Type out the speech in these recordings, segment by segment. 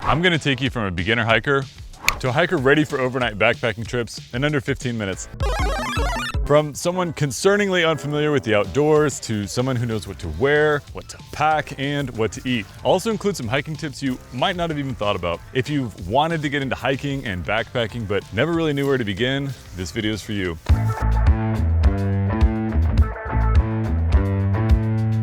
I'm gonna take you from a beginner hiker to a hiker ready for overnight backpacking trips in under 15 minutes. From someone concerningly unfamiliar with the outdoors to someone who knows what to wear, what to pack, and what to eat. I'll also include some hiking tips you might not have even thought about. If you've wanted to get into hiking and backpacking but never really knew where to begin, this video is for you.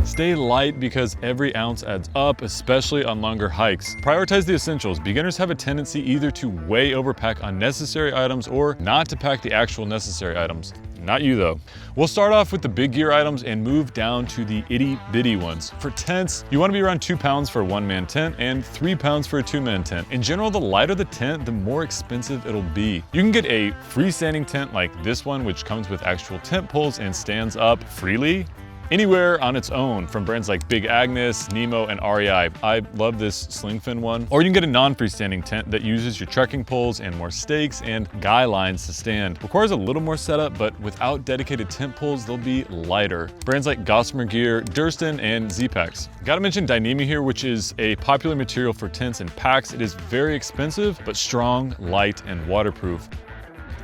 Stay light because every ounce adds up, especially on longer hikes. Prioritize the essentials. Beginners have a tendency either to way overpack unnecessary items or not to pack the actual necessary items. Not you though. We'll start off with the big gear items and move down to the itty bitty ones. For tents, you want to be around 2 pounds for a 1-man tent and 3 pounds for a 2-man tent. In general, the lighter the tent, the more expensive it'll be. You can get a freestanding tent like this one, which comes with actual tent poles and stands up freely anywhere on its own from brands like Big Agnes, Nemo, and REI. I love this Slingfin one. Or you can get a non-freestanding tent that uses your trekking poles and more stakes and guy lines to stand. Requires a little more setup, but without dedicated tent poles, they'll be lighter. Brands like Gossamer Gear, Durston, and Z-Packs. Gotta mention Dyneema here, which is a popular material for tents and packs. It is very expensive, but strong, light, and waterproof.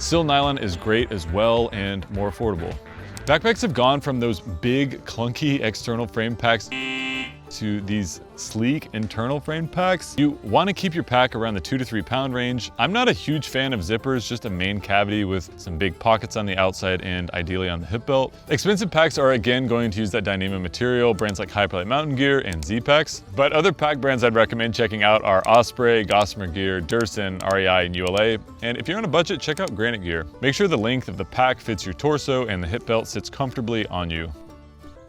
Sil Nylon is great as well and more affordable. Backpacks have gone from those big, clunky external frame packs to these sleek internal frame packs. You want to keep your pack around the 2 to 3 pound range. I'm not a huge fan of zippers, just a main cavity with some big pockets on the outside and ideally on the hip belt. Expensive packs are again going to use that Dyneema material, brands like Hyperlite Mountain Gear and Z-Packs. But other pack brands I'd recommend checking out are Osprey, Gossamer Gear, Durston, REI, and ULA. And if you're on a budget, check out Granite Gear. Make sure the length of the pack fits your torso and the hip belt sits comfortably on you.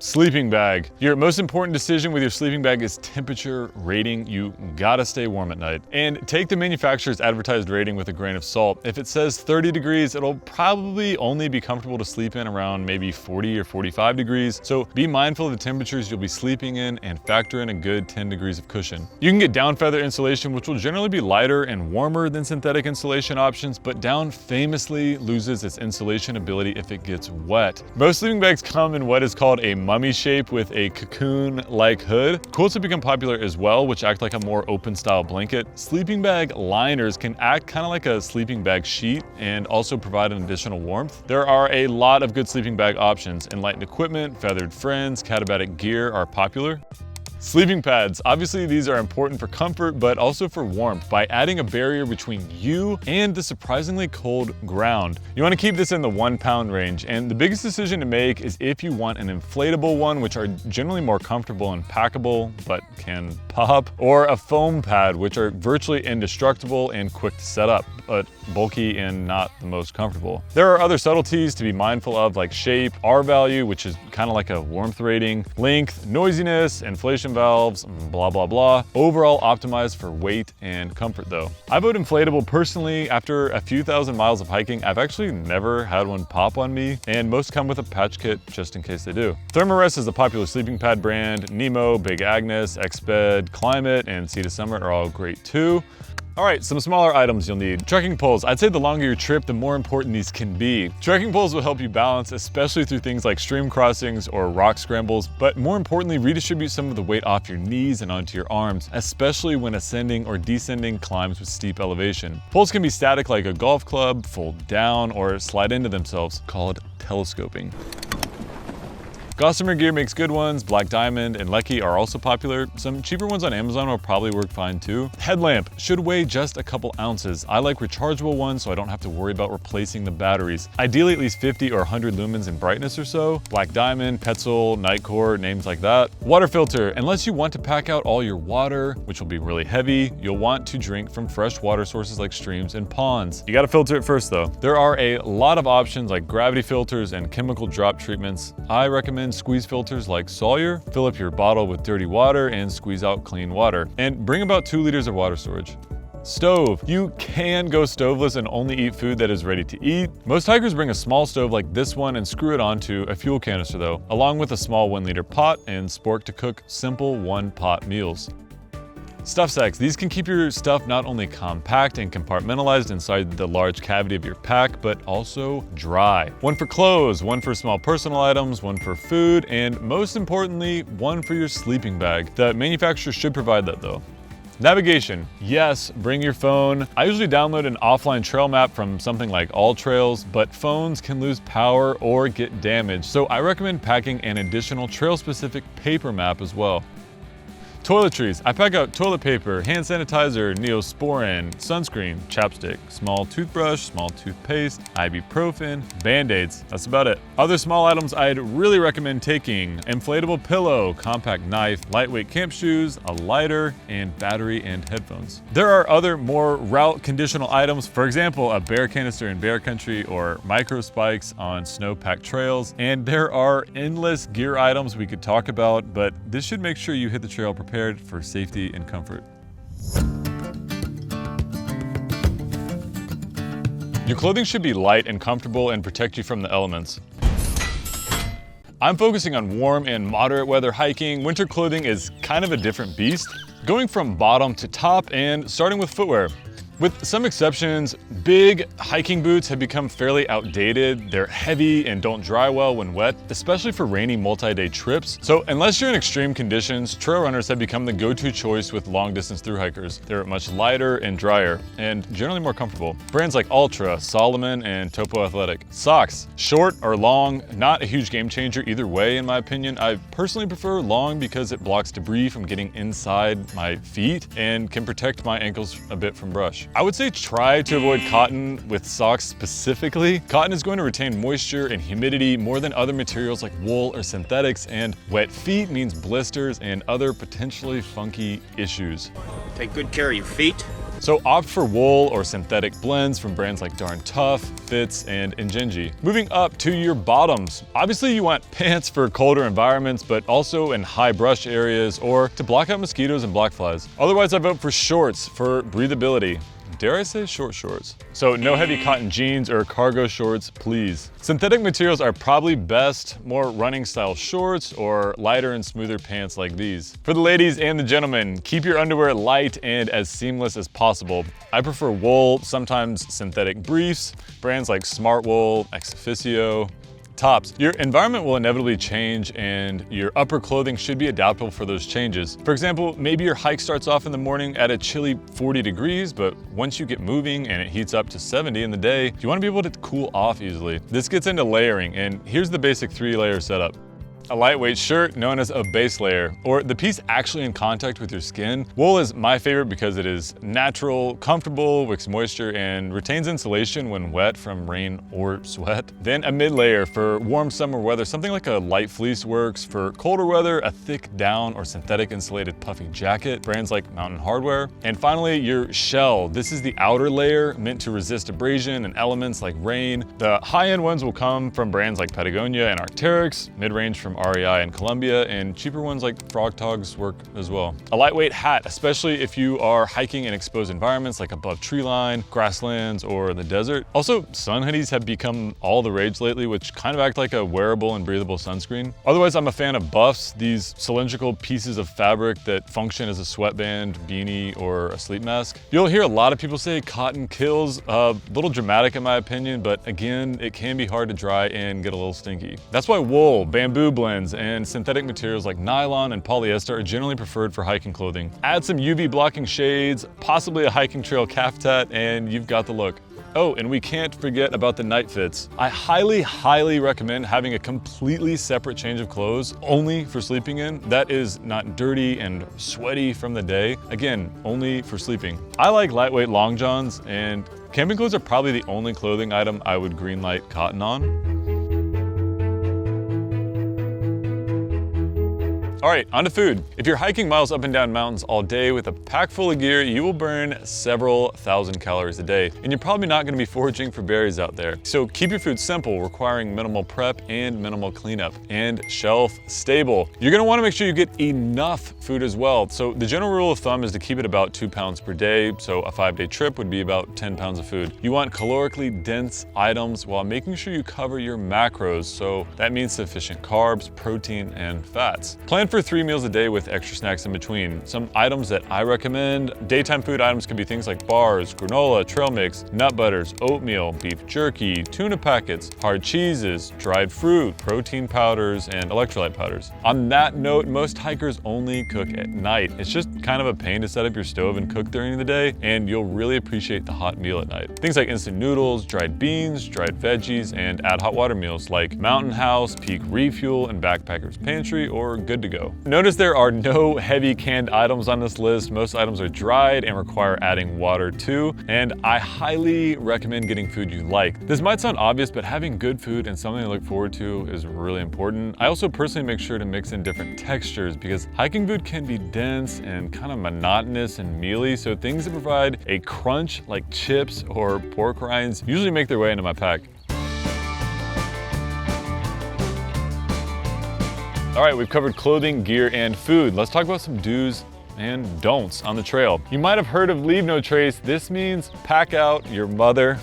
Sleeping bag. Your most important decision with your sleeping bag is temperature rating. You gotta stay warm at night. And take the manufacturer's advertised rating with a grain of salt. If it says 30 degrees, it'll probably only be comfortable to sleep in around maybe 40 or 45 degrees. So be mindful of the temperatures you'll be sleeping in and factor in a good 10 degrees of cushion. You can get down feather insulation, which will generally be lighter and warmer than synthetic insulation options, but down famously loses its insulation ability if it gets wet. Most sleeping bags come in what is called a mummy shape with a cocoon-like hood. Quilts have become popular as well, which act like a more open style blanket. Sleeping bag liners can act kind of like a sleeping bag sheet and also provide an additional warmth. There are a lot of good sleeping bag options. Enlightened Equipment, Feathered Friends, Katabatic Gear are popular. Sleeping pads. Obviously, these are important for comfort, but also for warmth by adding a barrier between you and the surprisingly cold ground. You want to keep this in the 1 pound range, and the biggest decision to make is if you want an inflatable one, which are generally more comfortable and packable, but can pop, or a foam pad, which are virtually indestructible and quick to set up, but bulky and not the most comfortable. There are other subtleties to be mindful of, like shape, R value, which is kind of like a warmth rating, length, noisiness, inflation valves, blah, blah, blah. Overall optimized for weight and comfort though. I vote inflatable personally. After a few thousand miles of hiking, I've actually never had one pop on me, and most come with a patch kit just in case they do. Thermarest is a popular sleeping pad brand. Nemo, Big Agnes, Exped, Climate, and Sea to Summit are all great too. All right, some smaller items you'll need. Trekking poles. I'd say the longer your trip, the more important these can be. Trekking poles will help you balance, especially through things like stream crossings or rock scrambles, but more importantly, redistribute some of the weight off your knees and onto your arms, especially when ascending or descending climbs with steep elevation. Poles can be static like a golf club, fold down, or slide into themselves, called telescoping. Gossamer Gear makes good ones. Black Diamond and Lecky are also popular. Some cheaper ones on Amazon will probably work fine too. Headlamp should weigh just a couple ounces. I like rechargeable ones so I don't have to worry about replacing the batteries. Ideally at least 50 or 100 lumens in brightness or so. Black Diamond, Petzl, Nightcore, names like that. Water filter. Unless you want to pack out all your water, which will be really heavy, you'll want to drink from fresh water sources like streams and ponds. You gotta filter it first though. There are a lot of options like gravity filters and chemical drop treatments. I recommend squeeze filters like Sawyer. Fill up your bottle with dirty water and squeeze out clean water. And bring about 2 liters of water storage. Stove. You can go stoveless and only eat food that is ready to eat. Most hikers bring a small stove like this one and screw it onto a fuel canister though, along with a small 1-liter pot and spork to cook simple 1-pot meals. Stuff sacks. These can keep your stuff not only compact and compartmentalized inside the large cavity of your pack, but also dry. One for clothes, one for small personal items, one for food, and most importantly, one for your sleeping bag. The manufacturer should provide that though. Navigation, yes, bring your phone. I usually download an offline trail map from something like AllTrails, but phones can lose power or get damaged, so I recommend packing an additional trail-specific paper map as well. Toiletries, I pack out toilet paper, hand sanitizer, Neosporin, sunscreen, chapstick, small toothbrush, small toothpaste, ibuprofen, Band-Aids, that's about it. Other small items I'd really recommend taking: inflatable pillow, compact knife, lightweight camp shoes, a lighter, and battery and headphones. There are other more route conditional items, for example, a bear canister in bear country or micro spikes on snow-packed trails, and there are endless gear items we could talk about, but this should make sure you hit the trail prepared for safety and comfort. Your clothing should be light and comfortable and protect you from the elements. I'm focusing on warm and moderate weather hiking. Winter clothing is kind of a different beast, going from bottom to top and starting with footwear. With some exceptions, big hiking boots have become fairly outdated. They're heavy and don't dry well when wet, especially for rainy multi-day trips. So unless you're in extreme conditions, trail runners have become the go-to choice with long-distance thru hikers. They're much lighter and drier, and generally more comfortable. Brands like Altra, Salomon, and Topo Athletic. Socks, short or long, not a huge game changer either way in my opinion. I personally prefer long because it blocks debris from getting inside my feet and can protect my ankles a bit from brush. I would say try to avoid cotton with socks specifically. Cotton is going to retain moisture and humidity more than other materials like wool or synthetics, and wet feet means blisters and other potentially funky issues. Take good care of your feet. So opt for wool or synthetic blends from brands like Darn Tough, Fits, and Injinji. Moving up to your bottoms. Obviously you want pants for colder environments, but also in high brush areas or to block out mosquitoes and black flies. Otherwise I vote for shorts for breathability. Dare I say short shorts? So no heavy cotton jeans or cargo shorts, please. Synthetic materials are probably best, more running style shorts or lighter and smoother pants like these. For the ladies and the gentlemen, keep your underwear light and as seamless as possible. I prefer wool, sometimes synthetic briefs, brands like Smartwool, Ex Officio. Tops. Your environment will inevitably change and your upper clothing should be adaptable for those changes. For example, maybe your hike starts off in the morning at a chilly 40 degrees, but once you get moving and it heats up to 70 in the day, you want to be able to cool off easily. This gets into layering, and here's the basic 3-layer setup. A lightweight shirt known as a base layer, or the piece actually in contact with your skin. Wool is my favorite because it is natural, comfortable, wicks moisture, and retains insulation when wet from rain or sweat. Then a mid layer for warm summer weather. Something like a light fleece works. For colder weather, a thick down or synthetic insulated puffy jacket, brands like Mountain Hardwear. And finally, your shell. This is the outer layer meant to resist abrasion and elements like rain. The high-end ones will come from brands like Patagonia and Arc'teryx, mid-range from REI and Columbia, and cheaper ones like Frog Togs work as well. A lightweight hat, especially if you are hiking in exposed environments like above tree line, grasslands, or the desert. Also, sun hoodies have become all the rage lately, which kind of act like a wearable and breathable sunscreen. Otherwise, I'm a fan of buffs, these cylindrical pieces of fabric that function as a sweatband, beanie, or a sleep mask. You'll hear a lot of people say cotton kills, a little dramatic in my opinion, but again, it can be hard to dry and get a little stinky. That's why wool, bamboo blends, and synthetic materials like nylon and polyester are generally preferred for hiking clothing. Add some UV blocking shades, possibly a hiking trail caftan, and you've got the look. Oh, and we can't forget about the night fits. I highly recommend having a completely separate change of clothes only for sleeping in. That is not dirty and sweaty from the day. Again, only for sleeping. I like lightweight long johns, and camping clothes are probably the only clothing item I would greenlight cotton on. All right, on to food. If you're hiking miles up and down mountains all day with a pack full of gear, you will burn several thousand calories a day, and you're probably not gonna be foraging for berries out there. So keep your food simple, requiring minimal prep and minimal cleanup, and shelf stable. You're gonna wanna make sure you get enough food as well. So the general rule of thumb is to keep it about 2 pounds per day, so a 5-day trip would be about 10 pounds of food. You want calorically dense items while making sure you cover your macros, so that means sufficient carbs, protein, and fats. Plan Plan for 3 meals a day with extra snacks in between. Some items that I recommend, daytime food items can be things like bars, granola, trail mix, nut butters, oatmeal, beef jerky, tuna packets, hard cheeses, dried fruit, protein powders, and electrolyte powders. On that note, most hikers only cook at night. It's just kind of a pain to set up your stove and cook during the day, and you'll really appreciate the hot meal at night. Things like instant noodles, dried beans, dried veggies, and add hot water meals like Mountain House, Peak Refuel, and Backpacker's Pantry, or Good to Go. Notice there are no heavy canned items on this list. Most items are dried and require adding water to, and I highly recommend getting food you like. This might sound obvious, but having good food and something to look forward to is really important. I also personally make sure to mix in different textures because hiking food can be dense and kind of monotonous and mealy, so things that provide a crunch like chips or pork rinds usually make their way into my pack. All right, we've covered clothing, gear, and food. Let's talk about some do's and don'ts on the trail. You might have heard of leave no trace. This means pack out your mother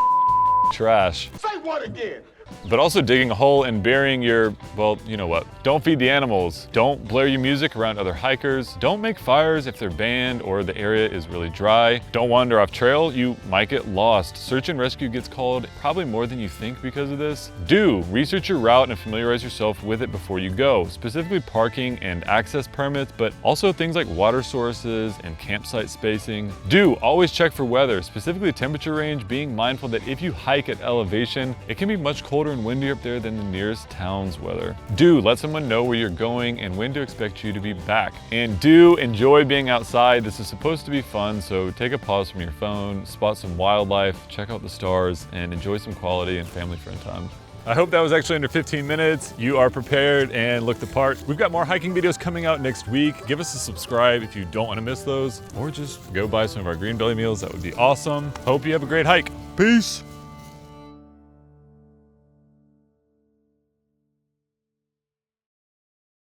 trash. Say what again? But also digging a hole and burying your, well, you know what. Don't feed the animals. Don't blare your music around other hikers. Don't make fires if they're banned or the area is really dry. Don't wander off trail. You might get lost. Search and rescue gets called probably more than you think because of this. Do research your route and familiarize yourself with it before you go, specifically parking and access permits, but also things like water sources and campsite spacing. Do always check for weather, specifically temperature range, being mindful that if you hike at elevation, it can be much colder and windier up there than the nearest town's weather. Do let someone know where you're going and when to expect you to be back. And do enjoy being outside. This is supposed to be fun, so take a pause from your phone, spot some wildlife, check out the stars, and enjoy some quality and family-friend time. I hope that was actually under 15 minutes. You are prepared and looked the part. We've got more hiking videos coming out next week. Give us a subscribe if you don't want to miss those, or just go buy some of our Green Belly meals. That would be awesome. Hope you have a great hike. Peace.